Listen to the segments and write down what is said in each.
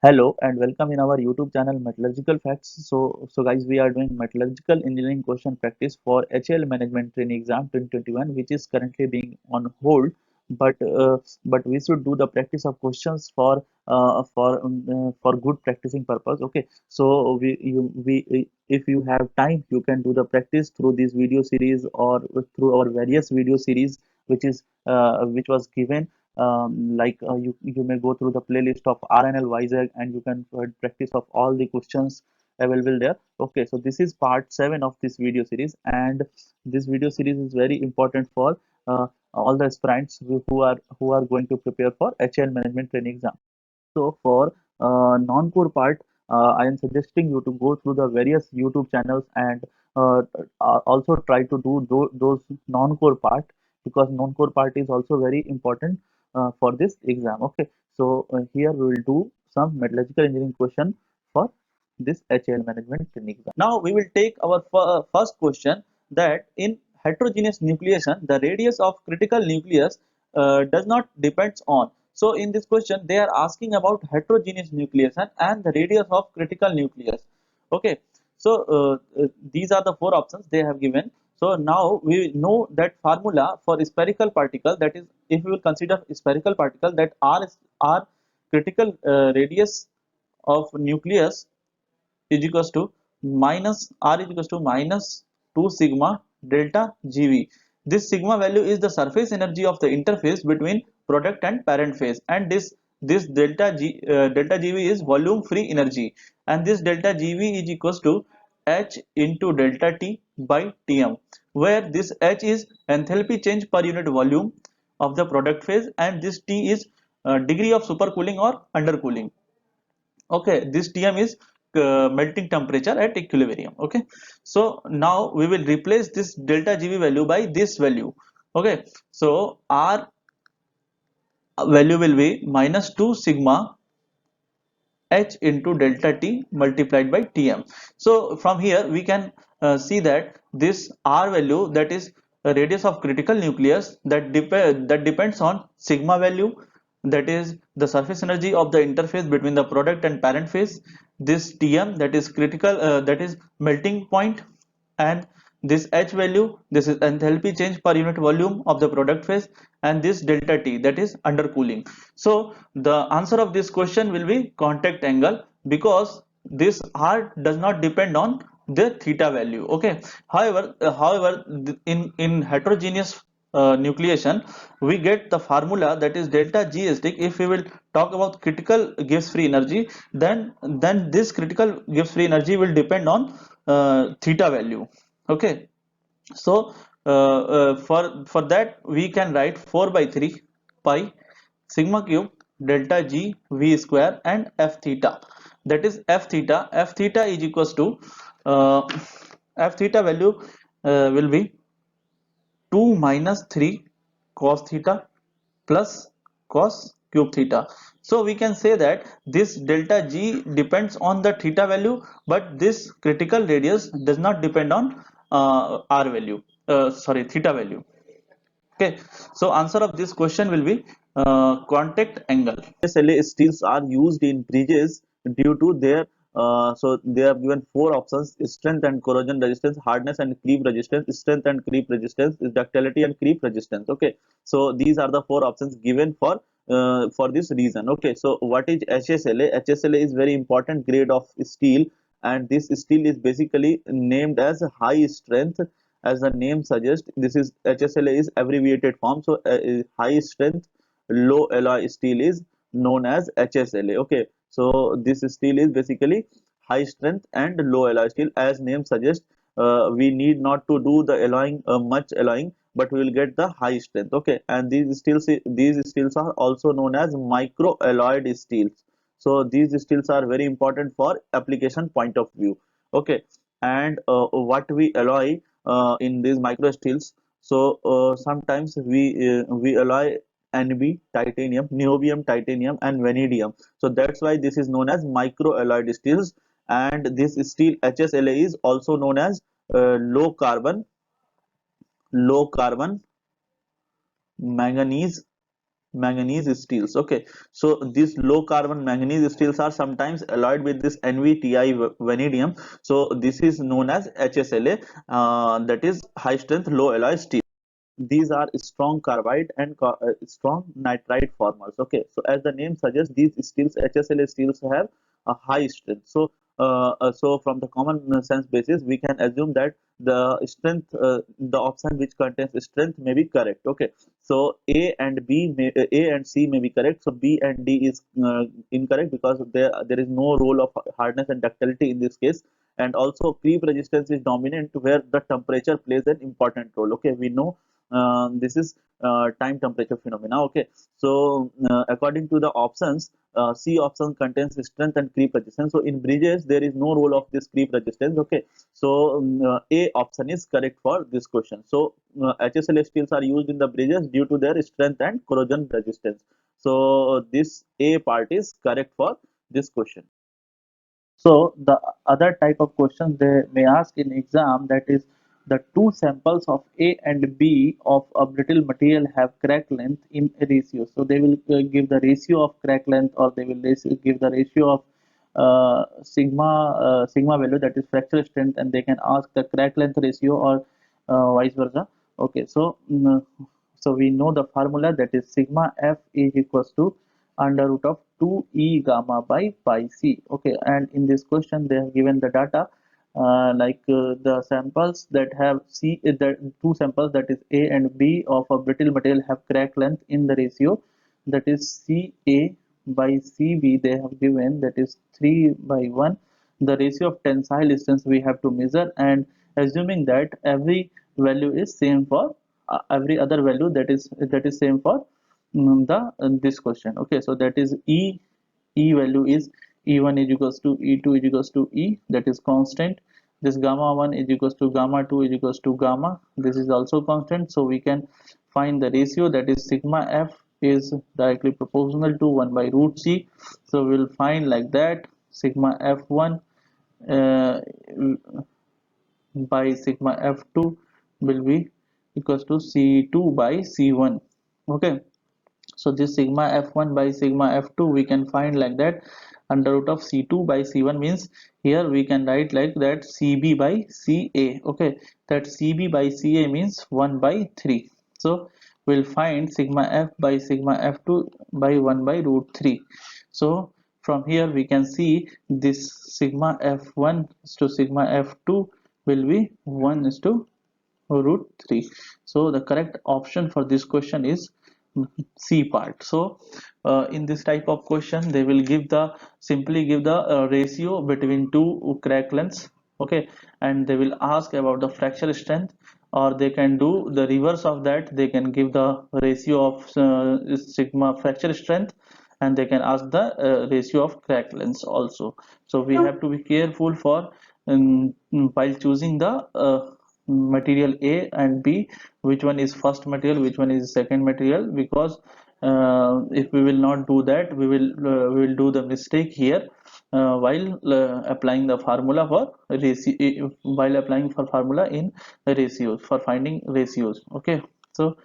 Hello and welcome in our YouTube channel Metallurgical Facts. So guys, we are doing metallurgical engineering question practice for HL Management Training Exam 2021, which is currently being on hold. But we should do the practice of questions for good practicing purpose. Okay, so we if you have time, you can do the practice through this video series or through our various video series, which was given you may go through the playlist of RNL Vizag and you can practice of all the questions available there. Okay, so this is part 7 of this video series, and this video series is very important for all the aspirants who are going to prepare for HL management training exam. So for non-core part, I am suggesting you to go through the various YouTube channels and uh, also try to do those non-core part, because non-core part is also very important for this exam. Okay, so here we will do some metallurgical engineering question for this HL management training exam. Now we will take our first question, that in heterogeneous nucleation, the radius of critical nucleus does not depends on. So in this question, they are asking about heterogeneous nucleation and the radius of critical nucleus. Okay, so these are the four options they have given. So now we know that formula for spherical particle, that is, if we will consider spherical particle, that R critical radius of nucleus is equals to minus R is equals to minus 2 sigma delta GV. This sigma value is the surface energy of the interface between product and parent phase, and this delta GV is volume free energy, and this delta GV is equals to H into delta T by Tm, where this H is enthalpy change per unit volume of the product phase, and this T is degree of supercooling or undercooling. Okay, this Tm is melting temperature at equilibrium. Okay, so now we will replace this delta GV value by this value. Okay, so R value will be minus 2 sigma H into delta T multiplied by Tm. So from here we can see that this R value, that is a radius of critical nucleus, that depends on sigma value, that is the surface energy of the interface between the product and parent phase, this Tm, that is critical, that is melting point, and this H value, this is enthalpy change per unit volume of the product phase, and this delta T, that is undercooling. So the answer of this question will be contact angle, because this R does not depend on the theta value. Okay, however in heterogeneous nucleation, we get the formula, that is delta G stick. If we will talk about critical Gibbs free energy, then this critical Gibbs free energy will depend on theta value. Okay, so for that we can write 4 by 3 pi sigma cube delta G V square and F theta, that is F theta is equals to uh, F theta value will be 2 minus 3 cos theta plus cos cube theta. So we can say that this delta G depends on the theta value, but this critical radius does not depend on R value, sorry, theta value. Okay, so answer of this question will be contact angle. SLA steels are used in bridges due to their so they have given four options: strength and corrosion resistance, hardness and creep resistance, strength and creep resistance, ductility and creep resistance. Okay, so these are the four options given for this reason. Okay, so what is HSLA? HSLA is very important grade of steel, and this steel is basically named as high strength. As the name suggests, this is HSLA is abbreviated form. So high strength low alloy steel is known as HSLA. Okay, so this steel is basically high strength and low alloy steel. As name suggests, we need not to do the alloying, much alloying, but we will get the high strength. Okay, and these steels are also known as micro alloyed steels. So these steels are very important for application point of view. Okay, and what we alloy in these micro steels. So sometimes we alloy NB, titanium, niobium, titanium, and vanadium. So that's why this is known as micro alloyed steels. And this steel HSLA is also known as low carbon manganese manganese steels. Okay, so these low carbon manganese steels are sometimes alloyed with this NVTI vanadium. So this is known as HSLA, that is high strength low alloy steel. These are strong carbide and strong nitride formers. Okay, so as the name suggests, these steels, HSLA steels, have a high strength. So so from the common sense basis, we can assume that the strength, the option which contains strength may be correct. Okay, so A and C may be correct. So B and D is incorrect, because there is no role of hardness and ductility in this case. And also creep resistance is dominant, where the temperature plays an important role. Okay, we know this is time temperature phenomena. Okay, so according to the options, C option contains strength and creep resistance. So in bridges there is no role of this creep resistance. Okay, so A option is correct for this question. So HSLA steels are used in the bridges due to their strength and corrosion resistance. So this A part is correct for this question. So the other type of question they may ask in exam, that is, the two samples of A and B of a brittle material have crack length in a ratio. So they will give the ratio of crack length, or they will give the ratio of sigma value, that is fracture strength, and they can ask the crack length ratio, or vice versa. Okay, so so we know the formula, that is sigma f is equals to under root of 2e gamma by pi c. Okay, and in this question they have given the data, the samples that have the two samples, that is A and B of a brittle material, have crack length in the ratio, that is Ca by Cb. They have given, that is 3 by 1. The ratio of tensile distance we have to measure, and assuming that every value is same for every other value, that is same for the this question. Okay, so that is E value is E1 is equals to E2 is equals to E, that is constant. This gamma 1 is equals to gamma 2 is equals to gamma, this is also constant. So we can find the ratio, that is sigma f is directly proportional to 1 by root c. So we'll find like that, sigma f1 uh, by sigma f2 will be equals to c2 by c1. Okay, so this sigma f1 by sigma f2 we can find like that, under root of c2 by c1 means, here we can write like that, cb by ca. Okay, that cb by ca means 1 by 3. So we'll find sigma f by sigma f2 by 1 by root 3. So from here we can see this sigma f1 to sigma f2 will be 1 is to root 3. So the correct option for this question is C part. So in this type of question they will simply give the ratio between two crack lengths. Okay, and they will ask about the fracture strength, or they can do the reverse of that, they can give the ratio of sigma fracture strength, and they can ask the ratio of crack lengths also. So we have to be careful for while choosing the material A and B, which one is first material, which one is second material, because if we will not do that, we will do the mistake here while applying the formula for ratio, while applying for formula in ratios, for finding ratios. Okay, so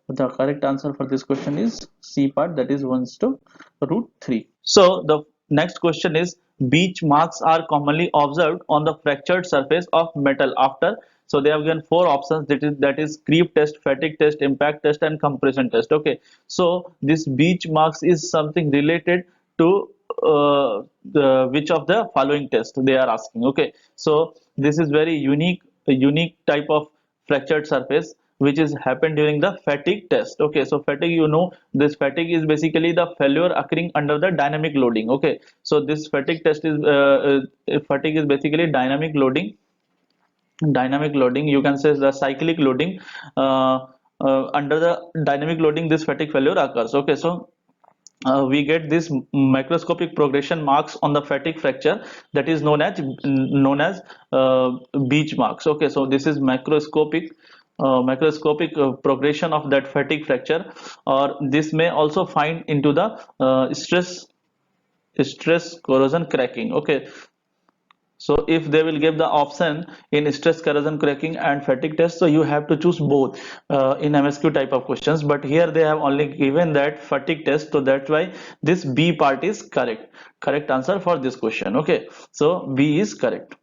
the correct answer for this question is C part, that is 1 to root 3. So the next question is, beach marks are commonly observed on the fractured surface of metal after. So they have given four options, that is creep test, fatigue test, impact test, and compression test. Okay, so this beach marks is something related to which of the following test they are asking. Okay, so this is very unique type of fractured surface which is happened during the fatigue test. Okay, so fatigue, this fatigue is basically the failure occurring under the dynamic loading. Okay, so this fatigue test is fatigue is basically dynamic loading, you can say the cyclic loading. Under the dynamic loading this fatigue failure occurs. Okay, so we get this microscopic progression marks on the fatigue fracture, that is known as beach marks. Okay, so this is microscopic progression of that fatigue fracture, or this may also find into the stress corrosion cracking. Okay, So if they will give the option in stress corrosion cracking and fatigue test, so you have to choose both in MSQ type of questions. But here they have only given that fatigue test, so that's why this B part is correct. Correct answer for this question. Okay, so B is correct.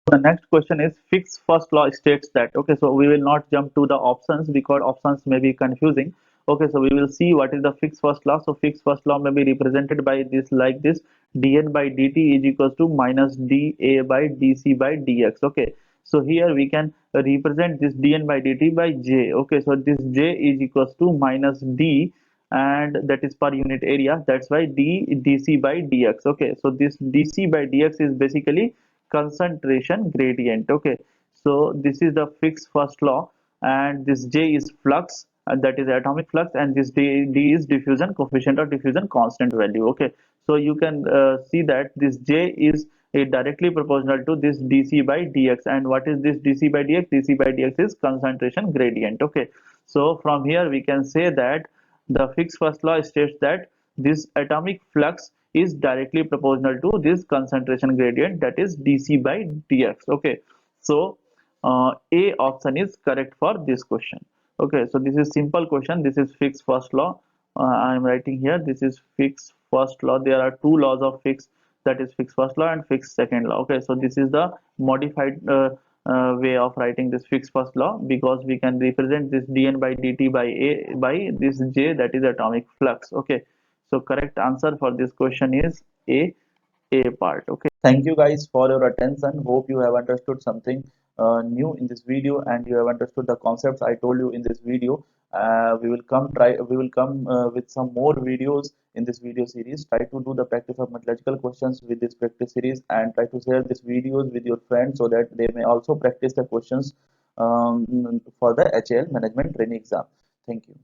The next question is Fick's first law states that. Okay, so we will not jump to the options because options may be confusing. Okay, so we will see what is the Fick's first law. So Fick's first law may be represented by this like this: dn by dt is equals to minus dA by dc by dx. Okay, so here we can represent this dn by dt by j. Okay, so this j is equals to minus d, and that is per unit area. That's why d dc by dx. Okay, so this dc by dx is basically concentration gradient. Okay, so this is the Fick's first law, and this J is flux, and that is atomic flux, and this D is diffusion coefficient or diffusion constant value. Okay, so you can see that this J is directly proportional to this dc by dx. And what is this dc by dx? Dc by dx is concentration gradient. Okay, so from here we can say that the Fick's first law states that this atomic flux is directly proportional to this concentration gradient, that is dc by dx. Okay, so A option is correct for this question. Okay, so this is simple question. This is Fick's first law. I am writing here. This is Fick's first law. There are two laws of Fick's, that is Fick's first law and Fick's second law. Okay, so this is the modified way of writing this Fick's first law, because we can represent this dn by dt by A by this J, that is atomic flux. Okay, so correct answer for this question is A part. Okay, thank you guys for your attention. Hope you have understood something new in this video, and you have understood the concepts I told you in this video. We will come with some more videos in this video series. Try to do the practice of metallurgical questions with this practice series, and try to share these videos with your friends so that they may also practice the questions for the HAL management training exam. Thank you.